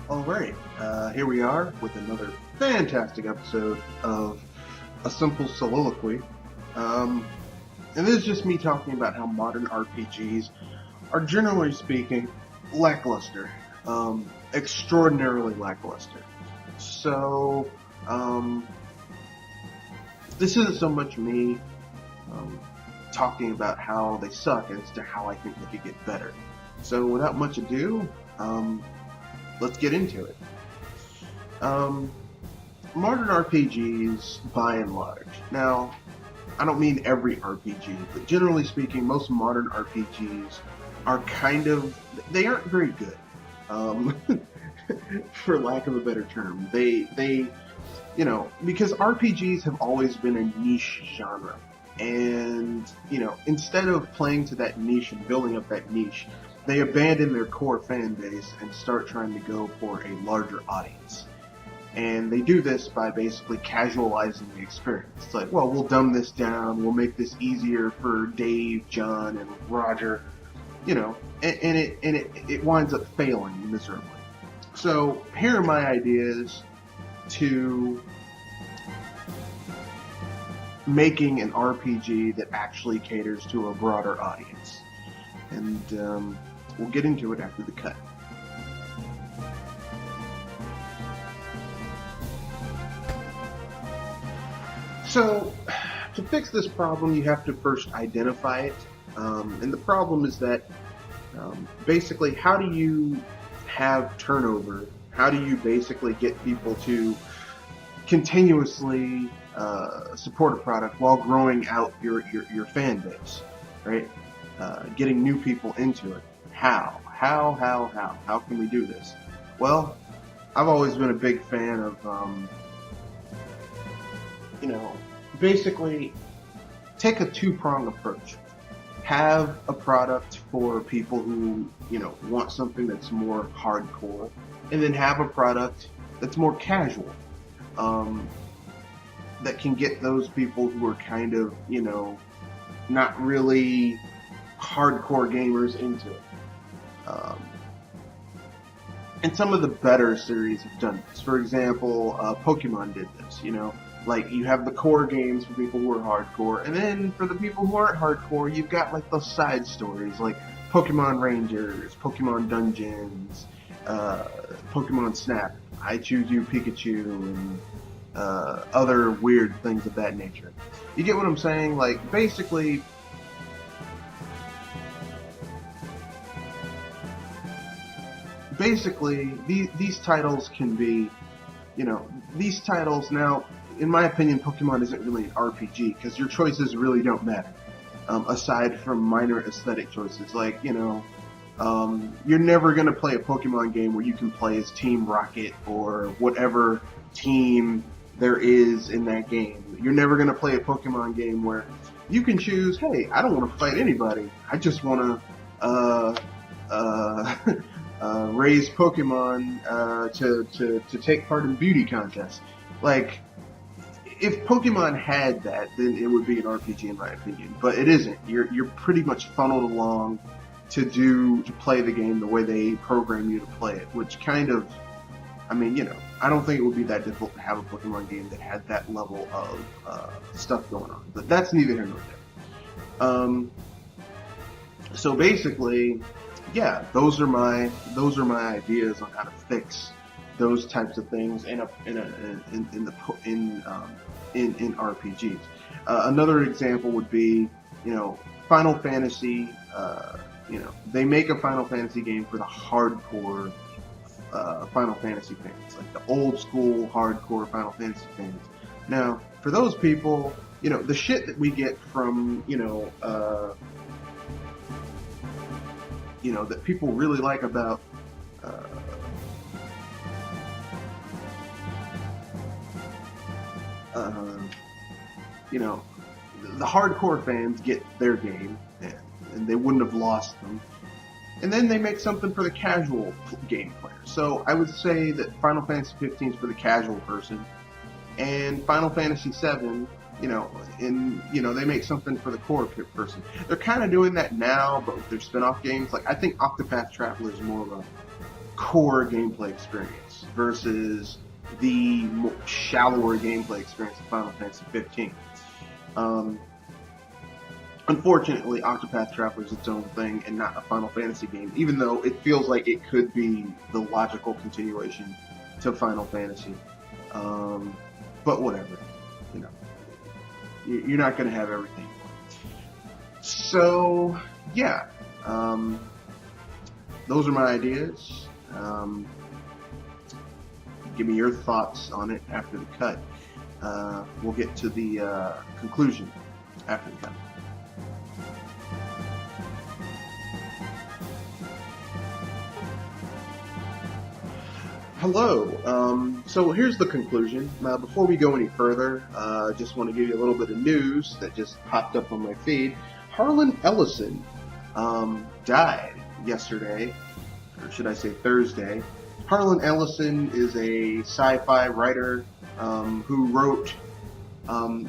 Alright, here we are with another fantastic episode of A Simple Soliloquy. And this is just me talking about how modern RPGs are, generally speaking, lackluster. Extraordinarily lackluster. So, this isn't so much me talking about how they suck as to how I think they could get better. So, without much ado, let's get into it. Modern RPGs, by and large. Now, I don't mean every RPG, but generally speaking, most modern RPGs are they aren't very good. For lack of a better term. They, because RPGs have always been a niche genre. And, instead of playing to that niche and building up that niche, they abandon their core fan base and start trying to go for a larger audience. And they do this by basically casualizing the experience. It's like, well, we'll dumb this down, we'll make this easier for Dave, John, and Roger, and it winds up failing miserably. So here are my ideas to making an RPG that actually caters to a broader audience. And we'll get into it after the cut. So, to fix this problem, you have to first identify it. And the problem is that, basically, how do you have turnover? How do you basically get people to continuously support a product while growing out your fan base, right? Getting new people into it. How can we do this? Well, I've always been a big fan of, basically take a two-pronged approach. Have a product for people who, want something that's more hardcore, and then have a product that's more casual, that can get those people who are kind of, not really hardcore gamers into it. And some of the better series have done this. For example, Pokemon did this, Like, you have the core games for people who are hardcore, and then for the people who aren't hardcore, you've got, like, those side stories, like Pokemon Rangers, Pokemon Dungeons, Pokemon Snap, I Choose You Pikachu, and other weird things of that nature. You get what I'm saying? Like, basically, these titles can be, these titles now, in my opinion, Pokemon isn't really an RPG because your choices really don't matter, aside from minor aesthetic choices. Like, you're never going to play a Pokemon game where you can play as Team Rocket or whatever team there is in that game. You're never going to play a Pokemon game where you can choose, hey, I don't want to fight anybody. I just want to raise Pokemon to take part in beauty contests. Like, if Pokemon had that, then it would be an RPG in my opinion. But it isn't. You're pretty much funneled along to play the game the way they program you to play it, which kind of, I don't think it would be that difficult to have a Pokemon game that had that level of stuff going on. But that's neither here nor there. So basically, yeah, those are my ideas on how to fix those types of things in RPGs. Another example would be, Final Fantasy. They make a Final Fantasy game for the hardcore Final Fantasy fans, like the old school hardcore Final Fantasy fans. Now, for those people, the shit that we get from, that people really like about the hardcore fans get their game, and they wouldn't have lost them. And then they make something for the casual game player. So I would say that Final Fantasy 15 is for the casual person, and Final Fantasy 7, they make something for the core person. They're kind of doing that now, but with their spin-off games. Like, I think Octopath Traveler is more of core gameplay experience versus the shallower gameplay experience of Final Fantasy 15. Unfortunately, Octopath Traveler is its own thing and not a Final Fantasy game, even though it feels like it could be the logical continuation to Final Fantasy. But whatever, you know, you're not going to have everything. So, yeah, those are my ideas. Give me your thoughts on it after the cut. We'll get to the conclusion after the cut. Hello. So here's the conclusion. Before we go any further, I just want to give you a little bit of news that just popped up on my feed. Harlan Ellison died yesterday, or should I say Thursday. Harlan Ellison is a sci-fi writer who wrote,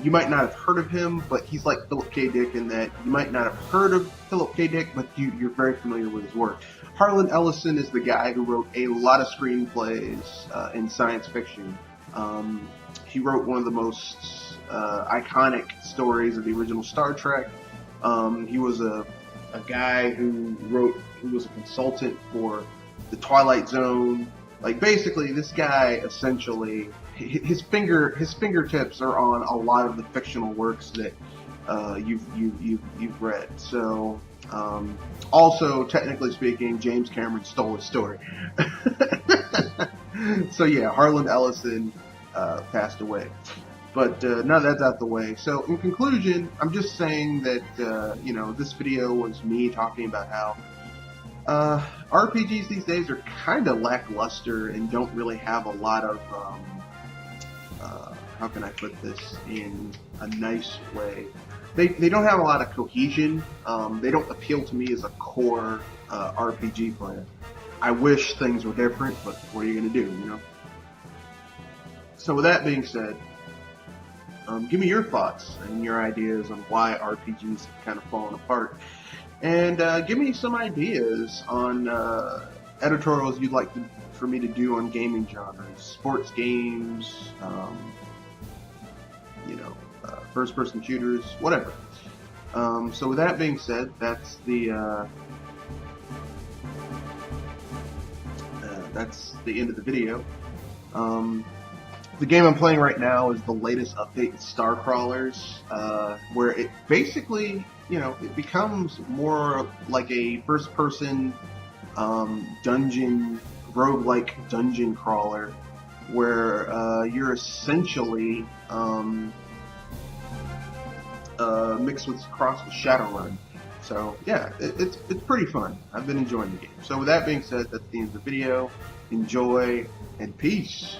you might not have heard of him, but he's like Philip K. Dick in that you might not have heard of Philip K. Dick, but you're very familiar with his work. Harlan Ellison is the guy who wrote a lot of screenplays in science fiction. He wrote one of the most iconic stories of the original Star Trek. He was a guy who was a consultant for the Twilight Zone. Like, basically, this guy essentially, his fingertips are on a lot of the fictional works that you've read. So, also, technically speaking, James Cameron stole his story. So yeah, Harlan Ellison passed away. But now that's out the way. So in conclusion, I'm just saying that this video was me talking about how RPGs these days are kind of lackluster and don't really have a lot of how can I put this in a nice way? They don't have a lot of cohesion. They don't appeal to me as a core RPG player. I wish things were different, but what are you going to do, you know? So with that being said, give me your thoughts and your ideas on why RPGs have kind of fallen apart. And give me some ideas on editorials you'd like for me to do on gaming genres. Sports games, first-person shooters, whatever. So with that being said, that's the end of the video. The game I'm playing right now is the latest update in Star Crawlers, where it basically, it becomes more like a first-person roguelike dungeon crawler, where you're essentially mixed with cross with Shadowrun. So yeah, it's pretty fun. I've been enjoying the game. So with that being said, that's the end of the video. Enjoy and peace.